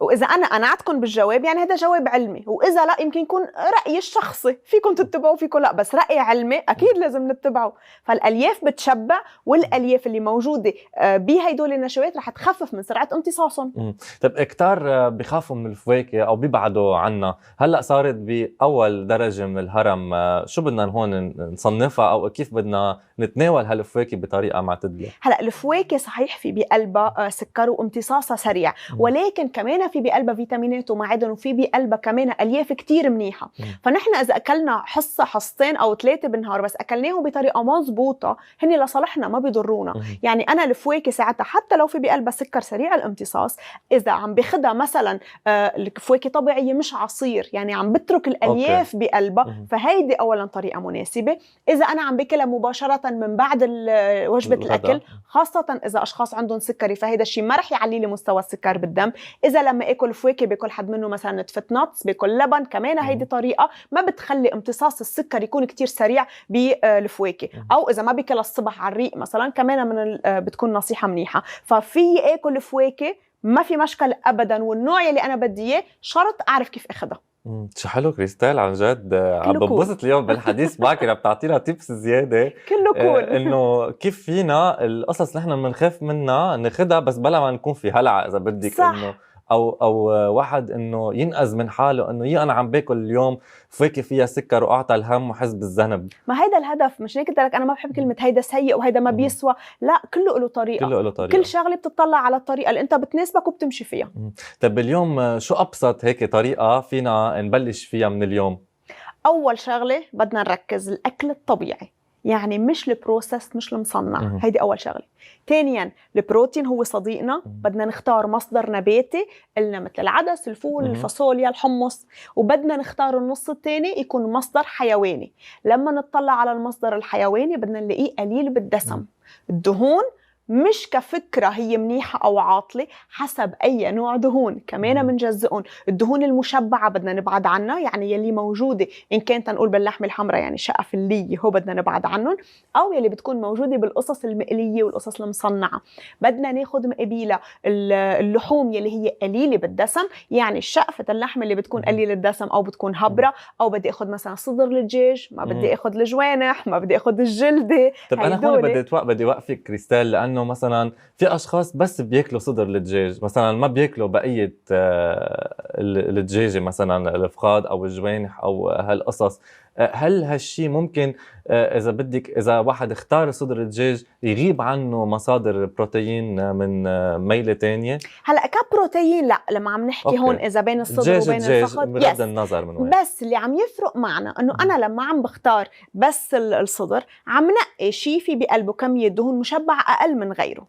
وإذا أنا قنعتكم بالجواب يعني هذا جواب علمي، وإذا لا يمكن يكون رأيي الشخصي، فيكم تتبعوا فيكم لا، بس رأيي علمي أكيد لازم نتبعه. فالألياف بتشبع، والألياف اللي موجودة بهيدول النشويات رح تخفف من سرعة امتصاصهم. طب كتار بيخافوا من الفواكه أو بيبعدوا عنا. هلأ صارت بأول درجة من الهرم، شو بدنا هون نصنفها أو كيف بدنا نتناول هالفواكه بطريقة معتدلة؟ هلأ الفواكه صحيح في بقلبها سكر وامتصاصها سريع، ولكن كمان في بقلبها فيتامينات ومعادن، وفي بقلبها كمان الياف كتير منيحه. فنحن اذا اكلنا حصه حصتين او 3 بالنهار بس اكلناهم بطريقه مضبوطه هن لصالحنا ما بيضرونا. يعني انا الفواكه ساعتها حتى لو في بقلبها سكر سريع الامتصاص، اذا عم باخدها مثلا الفواكه طبيعيه مش عصير، يعني عم بترك الالياف بقلبها، فهيدي اولا طريقه مناسبه. اذا انا عم باكلها مباشره من بعد وجبه الاكل، خاصه اذا اشخاص عندهم سكري، فهذا الشيء ما رح يعلي لي مستوى السكر بالدم. اذا لما اكل فواكه باكل حد منه مثلا نتفة نتس، باكل لبن، كمان هيدي طريقه ما بتخلي امتصاص السكر يكون كتير سريع بالفواكه. او اذا ما باكل الصبح على الريق مثلا، كمان من بتكون نصيحه منيحه. ففي اكل فواكه ما في مشكل ابدا، والنوع اللي انا بدي اياه شرط اعرف كيف اخذها. شو حلو كريستال، عن جد عم بنبسط اليوم بالحديث معك. رح بتعطينا تيبس زياده كله كول. انه كيف فينا القصص اللي نحن بنخاف منها ناخدها بس بلا ما نكون في هلعه اذا بدك. انه او واحد انه ينقذ من حاله انه انا عم باكل اليوم فواكه فيها سكر واعطى الهم وحس بالذنب. ما هيدا الهدف. مش هيك قلت لك انا ما بحب كلمه هيدا سيء وهيدا ما بيسوى، لا كله له طريقه. كل شغله بتطلع على الطريقه اللي انت بتناسبك وبتمشي فيها. طب اليوم شو ابسط هيك طريقه فينا نبلش فيها من اليوم؟ اول شغله بدنا نركز الاكل الطبيعي، يعني مش البروسيس، مش المصنع. هيدي أول شغلة. ثانياً البروتين هو صديقنا، بدنا نختار مصدر نباتي قلنا مثل العدس، الفول، الفاصوليا، الحمص. وبدنا نختار النص الثاني يكون مصدر حيواني. لما نطلع على المصدر الحيواني بدنا نلاقيه قليل بالدسم. الدهون مش كفكرة هي منيحة أو عاطلة، حسب أي نوع دهون كمان منجزئون. الدهون المشبعة بدنا نبعد عنها، يعني يلي موجودة إن كانت نقول باللحمة الحمراء يعني شقف اللي هو بدنا نبعد عنهم، أو يلي بتكون موجودة بالقصص المقلية والقصص المصنعة. بدنا ناخد مقابلها اللحوم يلي هي قليلة بالدسم، يعني شقفة اللحمة اللي بتكون قليلة الدسم أو بتكون هبرة. أو بدي أخد مثلا صدر الدجاج، ما بدي أخد الجوانح، ما بدي أخد الجلدة. طب أنا هون بدي وقفك كريستال، لأنه مثلا في أشخاص بس بياكلوا صدر الدجاج، مثلا ما بياكلوا بقية الدجاجة، مثلا الفخاد أو الجوانح أو هالقصص. هل هالشي ممكن إذا بدك، إذا واحد اختار صدر الدجاج يغيب عنه مصادر بروتين من ميلة تانية؟ هلأ كبروتين لا، لما عم نحكي هون إذا بين الصدر وبين الفخذ بغض النظر من وين. بس اللي عم يفرق معنا إنه أنا لما عم بختار بس الصدر عم نقي شي في بقلبه كمية دهون مشبعة أقل من غيره.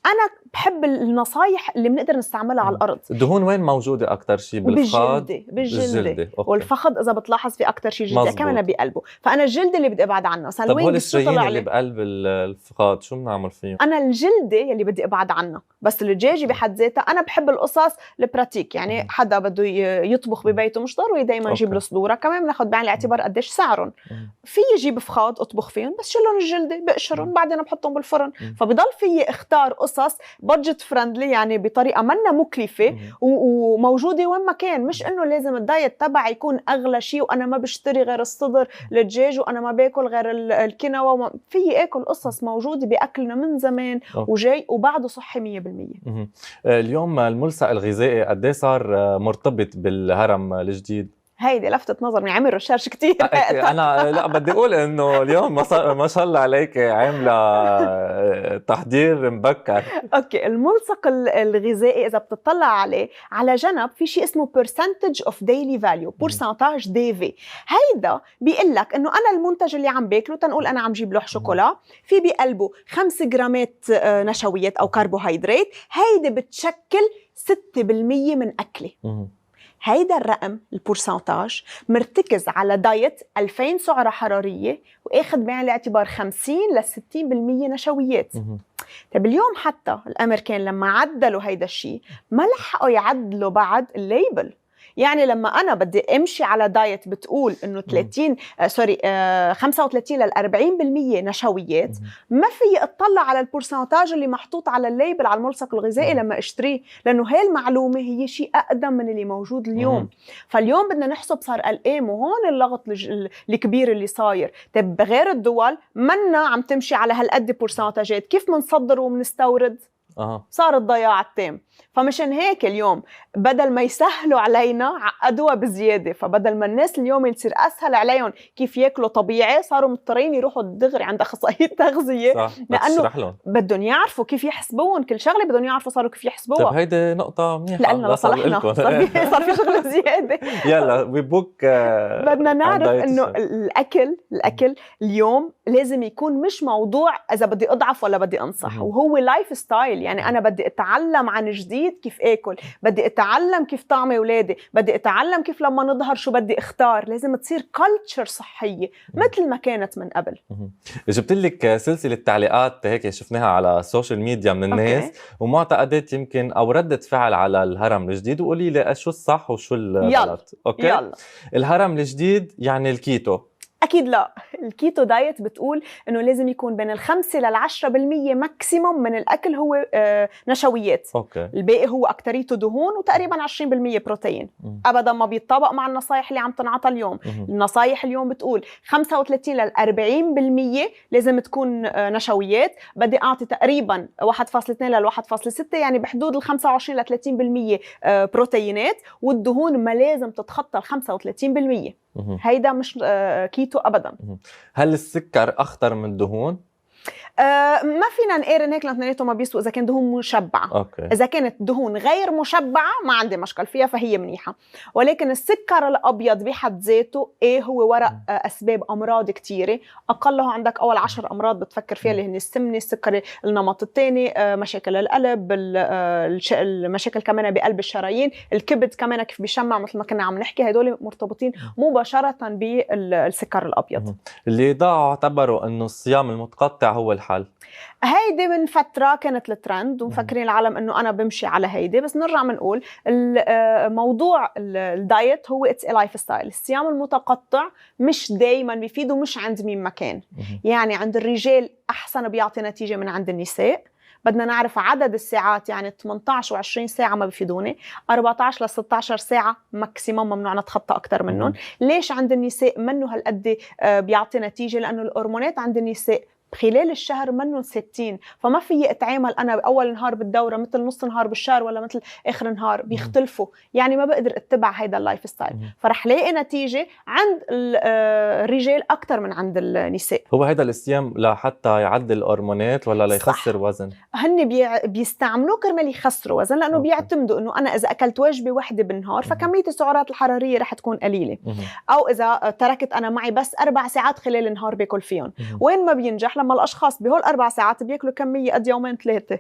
أنا بحب النصايح اللي بنقدر نستعملها على الأرض. الدهون وين موجودة أكتر شي؟ بالفخاد؟ بالجلدة. والفخذ إذا بتلاحظ في أكتر شي جدا مزبوط. كمان بقلبه. فانا الجلد اللي بدي ابعد عنه. طب هول الشرايين اللي بقلب الفخاد شو بنعمل فيهم؟ انا الجلده يلي بدي ابعد عنها، بس الدجاجه بحد ذاتها انا بحب القصص البراتيك. يعني حدا بده يطبخ ببيته مش ضروري دائما يجيب له صدوره، كمان بناخذ بعين الاعتبار قديش سعرهم. في يجيب فخاد اطبخ فيهم بس شلون الجلده بقشرهم بعدين بحطهم بالفرن. فبضل في اختار قصص بادجت فرندلي، يعني بطريقه منا مكلفه وموجوده وين ما كان. مش انه لازم الدايت تبعي يكون اغلى شيء وانا ما بشتري غير الصدر الدجاج وانا ما باكل غير الكينوا. في اكل قصص موجوده باكلنا من زمان وجاي وبعده صحي 100%. اليوم الملصق الغذائي قد ايه صار مرتبط بالهرم الجديد؟ هيدي لفتت نظر من عامل ريسيرش كتير. انا لا بدي اقول انه اليوم ما شاء الله عليك عامله تحضير مبكر. اوكي، الملصق الغذائي اذا بتطلع عليه على جنب في شيء اسمه percentage of daily value، pourcentage DV. هيدا بيقول لك انه انا المنتج اللي عم باكله، تنقول انا عم جيب لوح شوكولا في بقلبه 5 جرامات نشويات او كربوهيدرات، هيدي بتشكل 6% من اكلي. هيدا الرقم البورسنتاج مرتكز على دايت 2000 سعرة حرارية واخد بعين الاعتبار 50 ل 60% نشويات. طيب اليوم حتى الامريكان لما عدلوا هيدا الشيء ما لحقوا يعدلوا بعد الليبل. يعني لما انا بدي امشي على دايت بتقول انه 35 ل 40% نشويات، ما في اطلع على البورسنتاج اللي محطوط على الليبل على الملصق الغذائي لما اشتريه، لانه هاي المعلومه هي شيء اقدم من اللي موجود اليوم. فاليوم بدنا نحسب صار قلقان، وهون اللغط الكبير اللي صاير. طيب بغير الدول منا عم تمشي على هالقد بورسنتاجات، كيف منصدر ومنستورد؟ صار الضياع التام. فمشان هيك اليوم بدل ما يسهلوا علينا عقدوها بزيادة. فبدل ما الناس اليوم يصير أسهل عليهم كيف يأكلوا طبيعي، صاروا مضطرين يروحوا دغري عند أخصائية تغذية، لأنه بدهم يعرفوا كيف يحسبون كل شغلة، بدهم يعرفوا صاروا كيف يحسبوها. طيب هيدي نقطة منيحة لأنه لصالحنا صار في شغل زيادة. يلا ببوك بدنا نعرف إنه الأكل اليوم لازم يكون مش موضوع إذا بدي أضعف ولا بدي أنصح، وهو لايف ستايل. يعني أنا بدي أتعلم عن جديد كيف آكل، بدي أتعلم كيف طعم أولادي، بدي أتعلم كيف لما نظهر شو بدي اختار. لازم تصير كلتشر صحية مثل ما كانت من قبل. جبت لك سلسلة تعليقات هيك شفناها على السوشيال ميديا من الناس ومعتقدات يمكن أو ردة فعل على الهرم الجديد، وقولي لي شو الصح وشو الغلط. أوكي. يلا. الهرم الجديد يعني الكيتو؟ أكيد لا. الكيتو دايت بتقول إنه لازم يكون بين 5 ل 10% ماكسيموم من الأكل هو نشويات. أوكي. الباقي هو أكتريته دهون وتقريبا 20% بروتين. أبدا ما بيتطابق مع النصايح اللي عم تنعطى اليوم. النصايح اليوم بتقول 35 ل 40% لازم تكون نشويات. بدي أعطي تقريبا 1.2 ل 1.6، يعني بحدود ال 25 ل 30% بروتينات، والدهون ما لازم تتخطى ال 35%. هيدا مش كيتو أبداً. هل السكر أخطر من الدهون؟ ما فينا نقارن هيك، لأن اثنيناتهم ما بيسوا إذا كان دهون مشبعة. أوكي. إذا كانت دهون غير مشبعة ما عندي مشكل فيها، فهي منيحة. ولكن السكر الأبيض بحد ذاته هو وراء أسباب أمراض كتيرة. أقلها عندك أول 10 أمراض بتفكر فيها اللي هن السمنة، السكري، النمط الثاني، مشاكل القلب، المشاكل كمان بقلب الشرايين، الكبد كمان كيف بيشمع مثل ما كنا عم نحكي. هدول مرتبطين مباشرة بالسكر الأبيض. اللي ضاعوا اعتبروا إنه الصيام المتقطع هو الحل. هيدي من فترة كانت الترند ومفكرين العالم انه انا بمشي على هيدي. بس نرجع منقول موضوع الدايت هو اتس لايف ستايل. الصيام المتقطع مش دايما بيفيد ومش عند مين مكان. يعني عند الرجال احسن بيعطي نتيجة من عند النساء. بدنا نعرف عدد الساعات، يعني 18 و20 ساعة ما بيفيدوني، 14 ل 16 ساعة ماكسيموم ممنوع نتخطى أكتر منهم. ليش عند النساء منه هالقد بيعطي نتيجة؟ لأنه الهرمونات عند النساء خلال الشهر منهم 60، فما في اتعامل انا باول نهار بالدوره مثل نص نهار بالشهر ولا مثل اخر نهار، بيختلفوا. يعني ما بقدر اتبع هيدا اللايف ستايل. فرح لاقي نتيجه عند الرجال اكثر من عند النساء. هو هيدا الصيام لحتى يعدل الهرمونات ولا ليخسر وزن؟ هن بيستعملوه كرمال يخسروا وزن، لانه بيعتمدوا انه انا اذا اكلت وجبه واحده بالنهار فكميه السعرات الحراريه رح تكون قليله، او اذا تركت انا معي بس 4 ساعات خلال النهار باكل فيهم. وين ما بينجح؟ بينجح لما الاشخاص بهول 4 ساعات بياكلوا كميه قد يومين 3.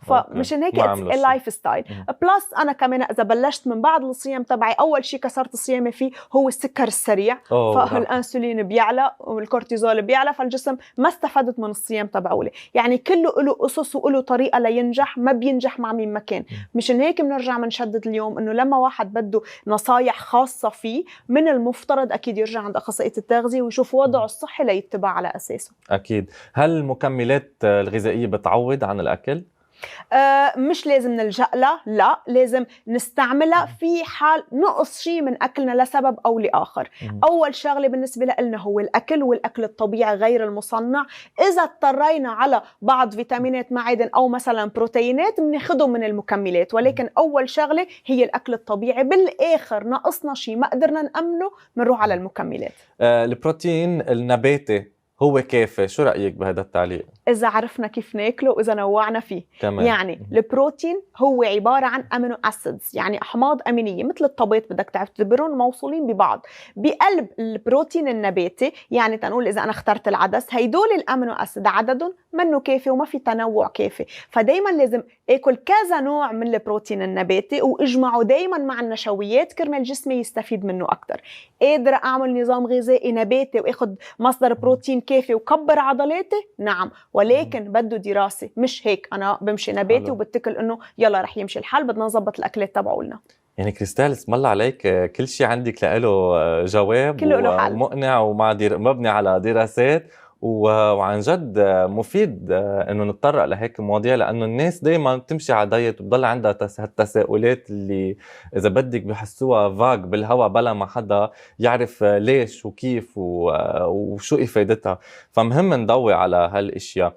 فمشان هيك اللايف ستايل بلس. انا كمان اذا بلشت من بعد الصيام تبعي، اول شيء كسرت صيامي فيه هو السكر السريع، فالانسولين بيعلى والكورتيزول بيعلى، فالجسم ما استفدت من الصيام تبعولي. يعني كله له قصص وله طريقه لينجح، ما بينجح مع مين ما كان. مشان هيك بنرجع بنشدد اليوم انه لما واحد بده نصايح خاصه فيه، من المفترض اكيد يرجع عند اخصائيه التغذيه ويشوف وضعه الصحي ليتبع على اساسه. اكيد. هل المكملات الغذائيه بتعوض عن الاكل؟ مش لازم نلجأ لها، لا لازم نستعملها في حال نقص شيء من أكلنا لسبب أو لآخر. أول شغلة بالنسبة لنا هو الأكل، والأكل الطبيعي غير المصنع. إذا اضطرينا على بعض فيتامينات معادن أو مثلا بروتينات بناخدهم من المكملات، ولكن أول شغلة هي الأكل الطبيعي. بالآخر نقصنا شيء ما قدرنا نأمنه بنروح على المكملات. البروتين النباتي هو كافي؟ شو رأيك بهذا التعليق؟ إذا عرفنا كيف ناكله وإذا نوعنا فيه كمان. يعني البروتين هو عبارة عن أمينو أسيدز، يعني أحماض أمينية مثل الطبيعة، بدك تعتبرهم موصولين ببعض بقلب البروتين النباتي. يعني تنقول إذا أنا اخترت العدس، هيدول الأمينو أسيد عددهم منه كافي وما في تنوع كافي، فدايما لازم آكل كذا نوع من البروتين النباتي وإجمعه دايما مع النشويات كرمال جسمي يستفيد منه أكتر. قادرة أعمل نظام غذائي نباتي وأخذ مصدر بروتين كافي وكبر عضلاتي؟ نعم، ولكن بده دراسة. مش هيك أنا بمشي نباتي وبتكل إنه يلا رح يمشي الحال، بدنا نظبط الأكلات تبعولنا. يعني كريستال اسم الله عليك، كل شيء عندك له جواب ومقنع ومبني على دراسات، وعن جد مفيد انه نتطرق لهيك مواضيع، لانه الناس دائما بتمشي على دايت وبضل عندها هالتساؤلات اللي اذا بدك بحسوها فاج بالهواء بلا ما حدا يعرف ليش وكيف وشو افادتها. فمهم نضوي على هالاشياء.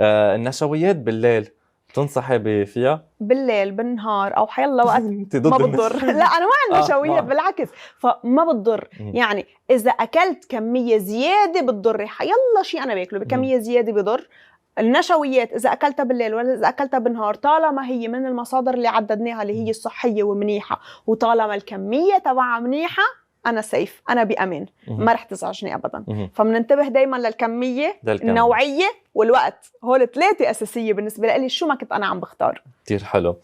النشويات بالليل تنصحي فيها؟ بالليل بالنهار او حيلا وقت ما بتضر. لا انا ما عندي نشويات، بالعكس فما بتضر. يعني اذا اكلت كميه زياده بتضر، حيلا شيء انا باكله بكميه زياده بضر. النشويات اذا اكلتها بالليل ولا اذا اكلتها بالنهار، طالما هي من المصادر اللي عددناها اللي هي الصحيه ومنيحه، وطالما الكميه تبعها منيحه، انا سيف، انا بامان، ما رح تزعجني ابدا. فمننتبه دايما للكميه، النوعيه والوقت. هول 3 اساسيه بالنسبه لي، شو ما كنت انا عم بختار. كتير حلو.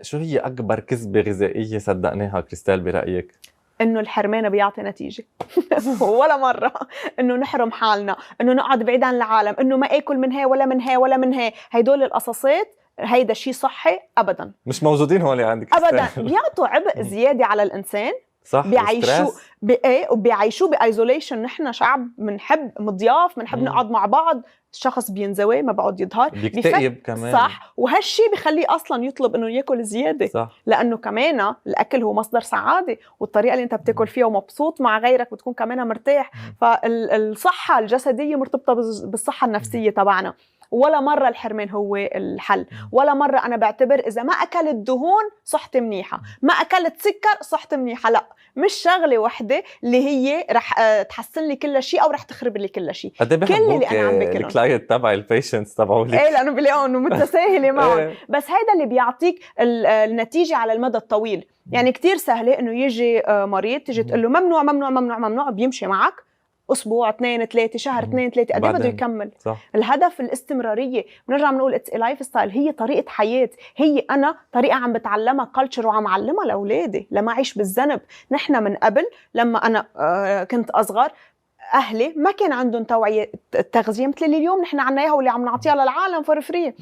شو هي اكبر كذبه غذائيه صدقناها كريستال برايك؟ انه الحرمان بيعطي نتيجه. ولا مره انه نحرم حالنا، انه نقعد بعيد عن العالم، انه ما اكل من هي ولا من هي ولا من هي. هيدول القصصات هيدا شيء صحي ابدا، مش موجودين هون عندك ابدا. بيعطوا عبء زياده على الانسان، صح. بيعيشوا بايزوليشن. نحن شعب بنحب مضياف، بنحب نقعد مع بعض. الشخص بينزوي، ما بقعد يظهر، بيكتئب كمان. صح، وهالشي بخليه اصلا يطلب انه ياكل زياده. صح. لانه كمان الاكل هو مصدر سعاده، والطريقه اللي انت بتاكل فيها ومبسوط مع غيرك بتكون كمان مرتاح. فالصحه الجسديه مرتبطه بالصحه النفسيه تبعنا. ولا مرة الحرمان هو الحل، ولا مرة أنا بعتبر إذا ما أكلت دهون صحتي منيحة، ما أكلت سكر صحتي منيحة. لا، مش شغلة واحدة اللي هي رح تحسن لي كل شيء أو رح تخرب لي كل شيء. كل اللي أنا عم بكلهم الكلاينت تبعي، البيشنتس تبعولي، إيه، لأنه بلاقوا إنه متساهلة معهم. بس هيدا اللي بيعطيك النتيجة على المدى الطويل. يعني كتير سهلة إنه يجي مريض تيجي تقول له ممنوع ممنوع ممنوع ممنوع، بيمشي معك أسبوع 2 3 شهر 2 3 قد ايه بده يكمل. صح. الهدف الاستمرارية. بنرجع بنقول اتس لايف ستايل، هي طريقة حياة، هي أنا طريقة عم بتعلمها كلتشر وعم علمها لأولادي لما أعيش بالذنب. نحن من قبل لما أنا كنت أصغر، أهلي ما كان عندهم توعية التغذية مثل اللي اليوم نحن عنا إياها واللي عم نعطيها للعالم فور فري.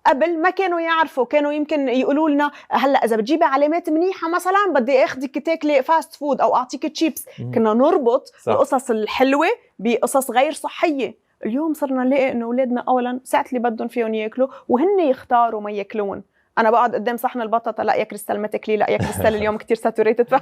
قبل ما كانوا يعرفوا، كانوا يمكن يقولوا لنا هلا اذا بتجيبي علامات منيحه مثلا بدي اخذك تاكلي فاست فود او اعطيك تشيبس. كنا نربط القصص الحلوه بقصص غير صحيه. اليوم صرنا نلاقي انه اولادنا اولا ساعه اللي بدهم فيهم ياكلوا وهن يختاروا ما ياكلون. انا بقعد قدام صحن البطاطا، لا يا كريستال ما تاكلي، لا يا كريستال اليوم كتير ساتوريتد.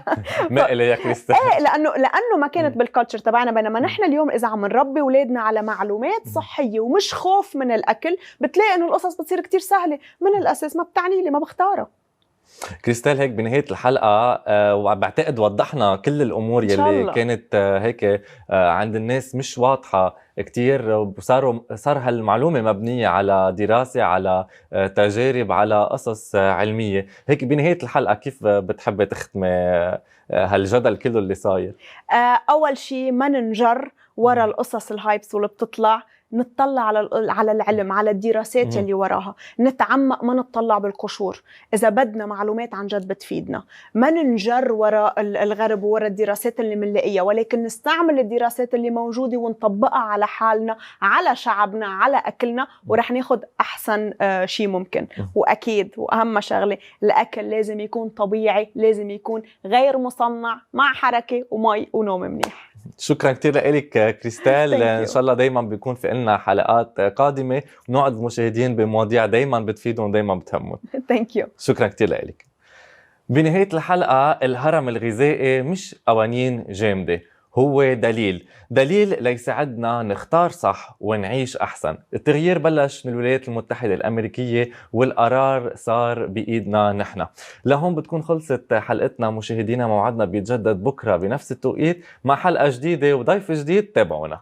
مقلي يا كريستال. ايه، لانه ما كانت بالكالتشر تبعنا. بينما نحن اليوم اذا عم نربي اولادنا على معلومات صحيه ومش خوف من الاكل، بتلاقي انه القصص بتصير كتير سهله. من الاساس ما بتعني لي، ما بختارها. كريستال، هيك بنهاية الحلقة وبعتقد وضحنا كل الأمور يلي كانت هيك عند الناس مش واضحة كتير، وصار هالمعلومة مبنية على دراسة، على تجارب، على قصص علمية. هيك بنهاية الحلقة كيف بتحبي تختمي هالجدل كله اللي صاير؟ أول شيء ما ننجر ورا القصص الهايبس واللي بتطلع. نتطلع على العلم، على الدراسات اللي وراها، نتعمق، ما نتطلع بالقشور. إذا بدنا معلومات عن جد بتفيدنا، ما ننجر وراء الغرب وراء الدراسات اللي منلاقيها، ولكن نستعمل الدراسات اللي موجودة ونطبقها على حالنا، على شعبنا، على أكلنا، ورح ناخد أحسن شيء ممكن. وأكيد وأهم شغلة، الأكل لازم يكون طبيعي، لازم يكون غير مصنع، مع حركة ومي ونوم منيح. شكرا كثير لك كريستال. ان شاء الله دايما بيكون في لنا حلقات قادمه ونقعد المشاهدين بمواضيع دايما بتفيدهم ودايما بتهمهم. ثانك يو. شكرا كثير لك. بنهايه الحلقه، الهرم الغذائي مش قوانين جامده، هو دليل ليساعدنا نختار صح ونعيش أحسن. التغيير بلش من الولايات المتحدة الأمريكية والقرار صار بإيدنا نحن. لهون بتكون خلصت حلقتنا مشاهدينا، موعدنا بيتجدد بكرة بنفس التوقيت مع حلقة جديدة وضيف جديد. تابعونا.